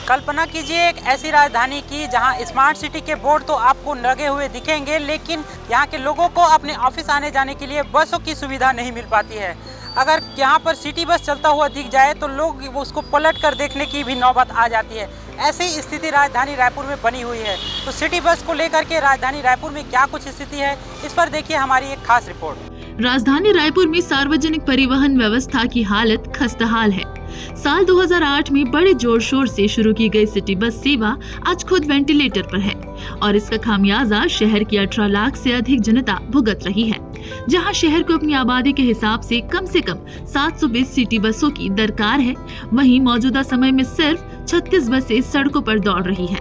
कल्पना कीजिए एक ऐसी राजधानी की जहां स्मार्ट सिटी के बोर्ड तो आपको लगे हुए दिखेंगे, लेकिन यहां के लोगों को अपने ऑफिस आने जाने के लिए बसों की सुविधा नहीं मिल पाती है। अगर यहाँ पर सिटी बस चलता हुआ दिख जाए तो लोग उसको पलट कर देखने की भी नौबत आ जाती है। ऐसी स्थिति राजधानी रायपुर में बनी हुई है। तो सिटी बस को लेकर के राजधानी रायपुर में क्या कुछ स्थिति है, इस पर देखिए हमारी एक खास रिपोर्ट। राजधानी रायपुर में सार्वजनिक परिवहन व्यवस्था की हालत खस्ताहाल है। साल 2008 में बड़े जोर शोर से शुरू की गई सिटी बस सेवा आज खुद वेंटिलेटर पर है और इसका खामियाजा शहर की 18 लाख से अधिक जनता भुगत रही है। जहां शहर को अपनी आबादी के हिसाब से कम 720 सिटी बसों की दरकार है, वहीं मौजूदा समय में सिर्फ 36 बसें सड़कों पर दौड़ रही है।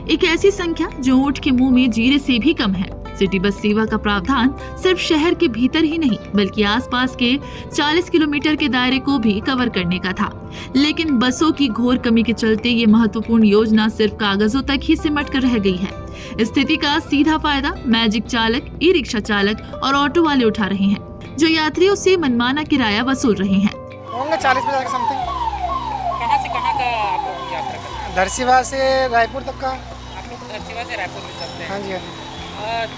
एक ऐसी संख्या जो ऊंट के मुंह में जीरे से भी कम है। सिटी बस सेवा का प्रावधान सिर्फ शहर के भीतर ही नहीं बल्कि आसपास के 40 किलोमीटर के दायरे को भी कवर करने का था, लेकिन बसों की घोर कमी के चलते ये महत्वपूर्ण योजना सिर्फ कागजों तक ही सिमट कर रह गई है। स्थिति का सीधा फायदा मैजिक चालक, ई रिक्शा चालक और ऑटो वाले उठा रहे हैं, जो यात्रियों से मनमाना किराया वसूल रहे हैं। होंगे 40-50 के समथिंग। कहाँ से कहाँ का आप लोग यात्रा करते हैं? धरसीवा से रायपुर तक का। आप लोग धरसीवा से रायपुर में चलते हैं? हाँ जी, हाँ जी।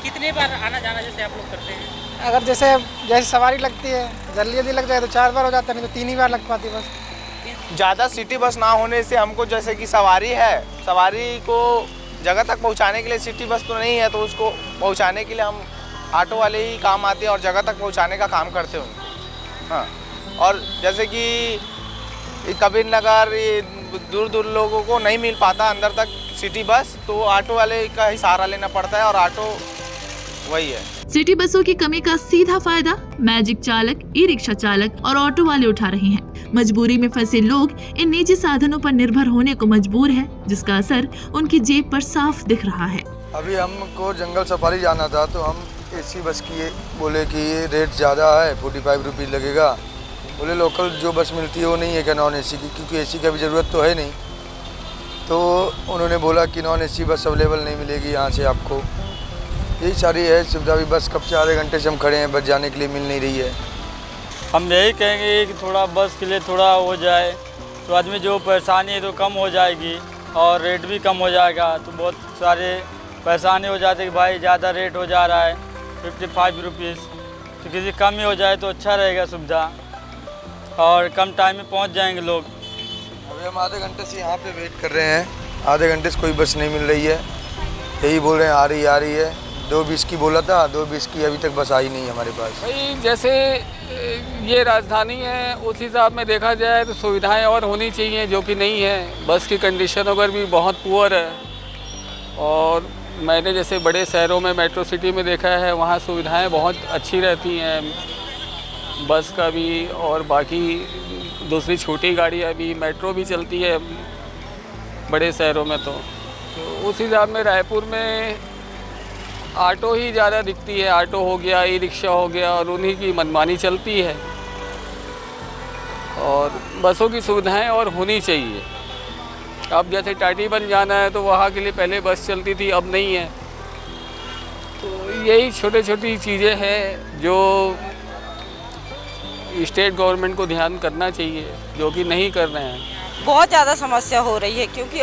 कितने बार आना जाना जैसे आप लोग करते हैं? अगर जैसे सवारी लगती है, जल्दी लग जाए तो 4 बार हो जाता है, नहीं तो 3 ही बार लग पाती बस। ज़्यादा सिटी बस ना होने से हमको जैसे कि सवारी को जगह तक पहुंचाने के लिए सिटी बस तो नहीं है, तो उसको पहुंचाने के लिए हम ऑटो वाले ही काम आते हैं और जगह तक पहुंचाने का काम करते हैं। हाँ, और जैसे कि कबीर नगर दूर लोगों को नहीं मिल पाता अंदर तक सिटी बस, तो ऑटो वाले का ही सहारा लेना पड़ता है और ऑटो वही है। सिटी बसों की कमी का सीधा फायदा मैजिक चालक, ई रिक्शा चालक और ऑटो वाले उठा रहे हैं। मजबूरी में फंसे लोग इन निजी साधनों पर निर्भर होने को मजबूर है, जिसका असर उनकी जेब पर साफ दिख रहा है। अभी हमको जंगल सफारी जाना था तो हम एसी बस की बोले कि ये रेट ज़्यादा है, 45 रुपीज़ लगेगा। बोले लोकल जो बस मिलती है वो नहीं है क्या नॉन एसी की, क्योंकि एसी का भी ज़रूरत तो है नहीं। तो उन्होंने बोला कि नॉन एसी बस अवेलेबल नहीं मिलेगी यहाँ से आपको। यही सारी है सुविधा। भी बस कब से आधे घंटे से हम खड़े हैं, बस जाने के लिए मिल नहीं रही है। हम यही कहेंगे कि थोड़ा बस के लिए थोड़ा हो जाए तो आदमी जो परेशानी है तो कम हो जाएगी और रेट भी कम हो जाएगा। तो बहुत सारे परेशानी हो जाती है कि भाई ज़्यादा रेट हो जा रहा है 55 रुपीज़, तो किसी कम ही हो जाए तो अच्छा रहेगा सुविधा और कम टाइम में पहुंच जाएंगे लोग। अभी हम आधे घंटे से यहाँ पे वेट कर रहे हैं, आधे घंटे से कोई बस नहीं मिल रही है। यही बोल रहे हैं आ रही है। 2:20 की बोला था, 2:20 की अभी तक बस आई नहीं हमारे पास। भाई जैसे ये राजधानी है उस हिसाब में देखा जाए तो सुविधाएं और होनी चाहिए, जो कि नहीं है। बस की कंडीशन वगैरह भी बहुत पुअर है और मैंने जैसे बड़े शहरों में मेट्रो सिटी में देखा है, वहाँ सुविधाएं बहुत अच्छी रहती हैं, बस का भी और बाकी दूसरी छोटी गाड़ियाँ भी, मेट्रो भी चलती है बड़े शहरों में। तो उस हिसाब में रायपुर में ऑटो ही ज़्यादा दिखती है। ऑटो हो गया, ई रिक्शा हो गया और उन्हीं की मनमानी चलती है और बसों की सुविधाएं और होनी चाहिए। अब जैसे टाटीबंध जाना है तो वहाँ के लिए पहले बस चलती थी, अब नहीं है। तो यही छोटी चीज़ें हैं जो स्टेट गवर्नमेंट को ध्यान करना चाहिए, जो कि नहीं कर रहे हैं। बहुत ज़्यादा समस्या हो रही है क्योंकि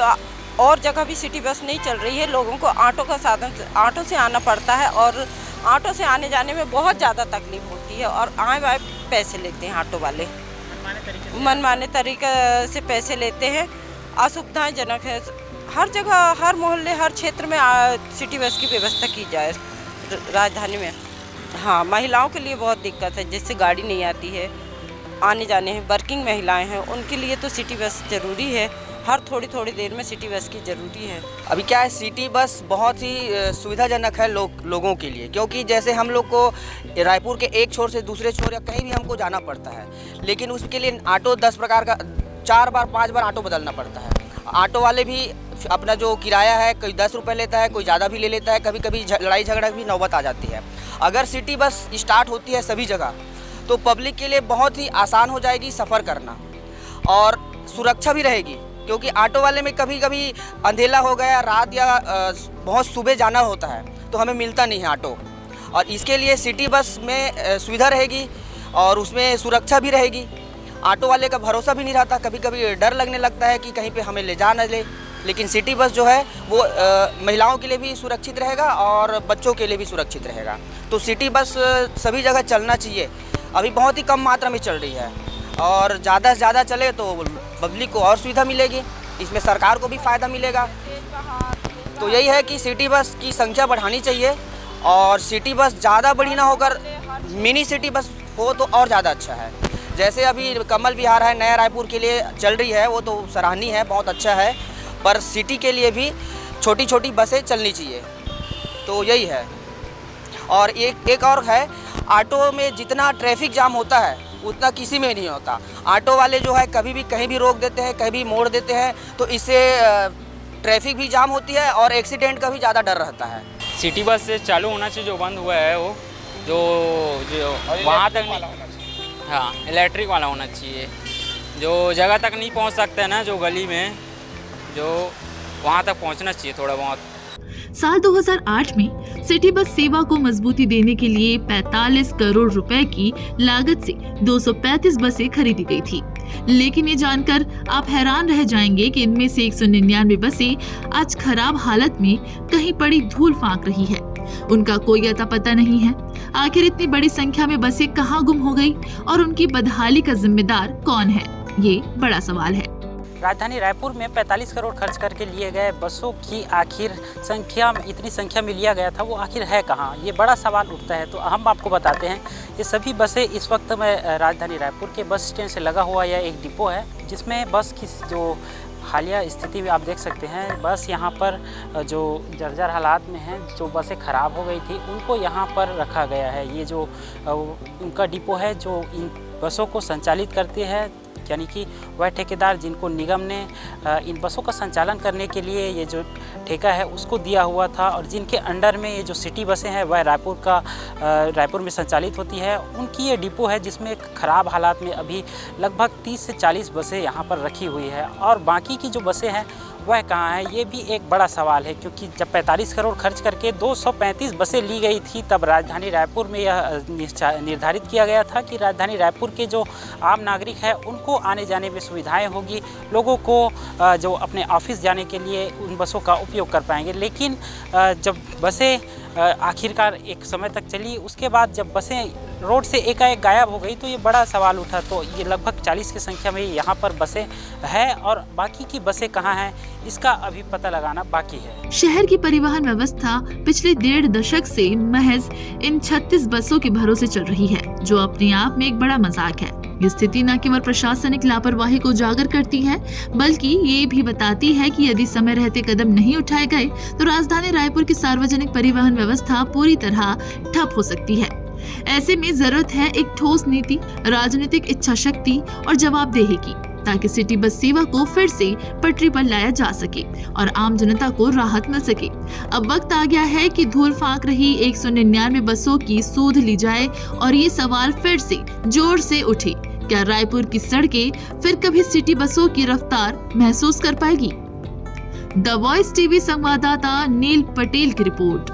और जगह भी सिटी बस नहीं चल रही है। लोगों को ऑटो से आना पड़ता है और ऑटो से आने जाने में बहुत ज़्यादा तकलीफ होती है और आए पैसे लेते हैं ऑटो वाले, मनमाने तरीके से पैसे लेते हैं। असुविधाजनक है। हर जगह, हर मोहल्ले, हर क्षेत्र में सिटी बस की व्यवस्था की जाए राजधानी में। हाँ, महिलाओं के लिए बहुत दिक्कत है, जिससे गाड़ी नहीं आती है, आने जाने हैं, वर्किंग महिलाएं हैं, उनके लिए तो सिटी बस ज़रूरी है। हर थोड़ी देर में सिटी बस की ज़रूरी है। अभी क्या है, सिटी बस बहुत ही सुविधाजनक है लोगों के लिए, क्योंकि जैसे हम लोग को रायपुर के एक छोर से दूसरे छोर या कहीं भी हमको जाना पड़ता है, लेकिन उसके लिए ऑटो 10 प्रकार का 4 बार 5 बार ऑटो बदलना पड़ता है। ऑटो वाले भी अपना जो किराया है कोई 10 रुपये लेता है, कोई ज़्यादा भी ले लेता है। कभी कभी लड़ाई झगड़ा भी नौबत आ जाती है। अगर सिटी बस स्टार्ट होती है सभी जगह तो पब्लिक के लिए बहुत ही आसान हो जाएगी सफ़र करना और सुरक्षा भी रहेगी, क्योंकि ऑटो वाले में कभी कभी अंधेला हो गया, रात या बहुत सुबह जाना होता है तो हमें मिलता नहीं है ऑटो, और इसके लिए सिटी बस में सुविधा रहेगी और उसमें सुरक्षा भी रहेगी। ऑटो वाले का भरोसा भी नहीं रहता, कभी कभी डर लगने लगता है कि कहीं पे हमें ले जा न ले। लेकिन सिटी बस जो है वो महिलाओं के लिए भी सुरक्षित रहेगा और बच्चों के लिए भी सुरक्षित रहेगा। तो सिटी बस सभी जगह चलना चाहिए। अभी बहुत ही कम मात्रा में चल रही है और ज़्यादा से ज़्यादा चले तो पब्लिक को और सुविधा मिलेगी, इसमें सरकार को भी फ़ायदा मिलेगा। तो यही है कि सिटी बस की संख्या बढ़ानी चाहिए और सिटी बस ज़्यादा बड़ी ना होकर मिनी सिटी बस हो तो और ज़्यादा अच्छा है। जैसे अभी कमल विहार है, नया रायपुर के लिए चल रही है, वो तो सराहनीय है, बहुत अच्छा है, पर सिटी के लिए भी छोटी छोटी बसें चलनी चाहिए। तो यही है। और एक और है, ऑटो में जितना ट्रैफिक जाम होता है उतना किसी में नहीं होता। ऑटो वाले जो है कभी भी कहीं भी रोक देते हैं, कहीं भी मोड़ देते हैं, तो इससे ट्रैफिक भी जाम होती है और एक्सीडेंट का भी ज़्यादा डर रहता है। सिटी बस से चालू होना चाहिए, जो बंद हुआ है वो जो वहाँ तक नहीं, हाँ इलेक्ट्रिक वाला होना चाहिए। जो जगह तक नहीं पहुँच सकते हैं ना, जो गली में, जो वहाँ तक पहुँचना चाहिए थोड़ा बहुत। साल 2008 में सिटी बस सेवा को मजबूती देने के लिए 45 करोड़ रुपए की लागत से 235 बसें खरीदी गई थी। लेकिन ये जानकर आप हैरान रह जाएंगे कि इनमें से 199 बसें आज खराब हालत में कहीं पड़ी धूल फांक रही है। उनका कोई अता पता नहीं है। आखिर इतनी बड़ी संख्या में बसें कहाँ गुम हो गई और उनकी बदहाली का जिम्मेदार कौन है, ये बड़ा सवाल है। राजधानी रायपुर में 45 करोड़ खर्च करके लिए गए बसों की आखिर संख्या, इतनी संख्या में लिया गया था, वो आखिर है कहाँ, ये बड़ा सवाल उठता है। तो हम आपको बताते हैं, ये सभी बसें इस वक्त में राजधानी रायपुर के बस स्टैंड से लगा हुआ यह एक डिपो है, जिसमें बस की जो हालिया स्थिति में आप देख सकते हैं। बस यहाँ पर जो जर्जर हालात में हैं, जो बसें ख़राब हो गई थी, उनको यहाँ पर रखा गया है। ये जो उनका डिपो है जो इन बसों को संचालित करती है, यानी कि वह ठेकेदार जिनको निगम ने इन बसों का संचालन करने के लिए ये जो ठेका है उसको दिया हुआ था, और जिनके अंडर में ये जो सिटी बसें हैं वह रायपुर में संचालित होती है, उनकी ये डिपो है जिसमें ख़राब हालात में अभी लगभग 30 से 40 बसें यहाँ पर रखी हुई है। और बाकी की जो बसें हैं वह कहाँ है, ये भी एक बड़ा सवाल है, क्योंकि जब 45 करोड़ खर्च करके 235 बसें ली गई थी, तब राजधानी रायपुर में यह निर्धारित किया गया था कि राजधानी रायपुर के जो आम नागरिक हैं उनको आने जाने में सुविधाएं होगी, लोगों को जो अपने ऑफिस जाने के लिए उन बसों का उपयोग कर पाएंगे। लेकिन जब बसें आखिरकार एक समय तक चली, उसके बाद जब बसें रोड से एकाएक गायब हो गई, तो ये बड़ा सवाल उठा। तो ये लगभग 40 की संख्या में यहाँ पर बसें हैं और बाकी की बसें कहाँ हैं, इसका अभी पता लगाना बाकी है। शहर की परिवहन व्यवस्था पिछले 1.5 दशक से महज इन 36 बसों के भरोसे चल रही है, जो अपने आप में एक बड़ा मजाक है। ये स्थिति न केवल प्रशासनिक लापरवाही को उजागर करती है, बल्कि ये भी बताती है कि यदि समय रहते कदम नहीं उठाए गए तो राजधानी रायपुर की सार्वजनिक परिवहन व्यवस्था पूरी तरह ठप हो सकती है। ऐसे में जरूरत है एक ठोस नीति, राजनीतिक इच्छा शक्ति और जवाबदेही की, ताकि सिटी बस सेवा को फिर से पटरी पर लाया जा सके और आम जनता को राहत मिल सके। अब वक्त आ गया है कि धूल फांक रही 199 बसों की सूध ली जाए और ये सवाल फिर से जोर से उठे, क्या रायपुर की सड़कें फिर कभी सिटी बसों की रफ्तार महसूस कर पाएगी? द वॉइस टीवी संवाददाता नील पटेल की रिपोर्ट।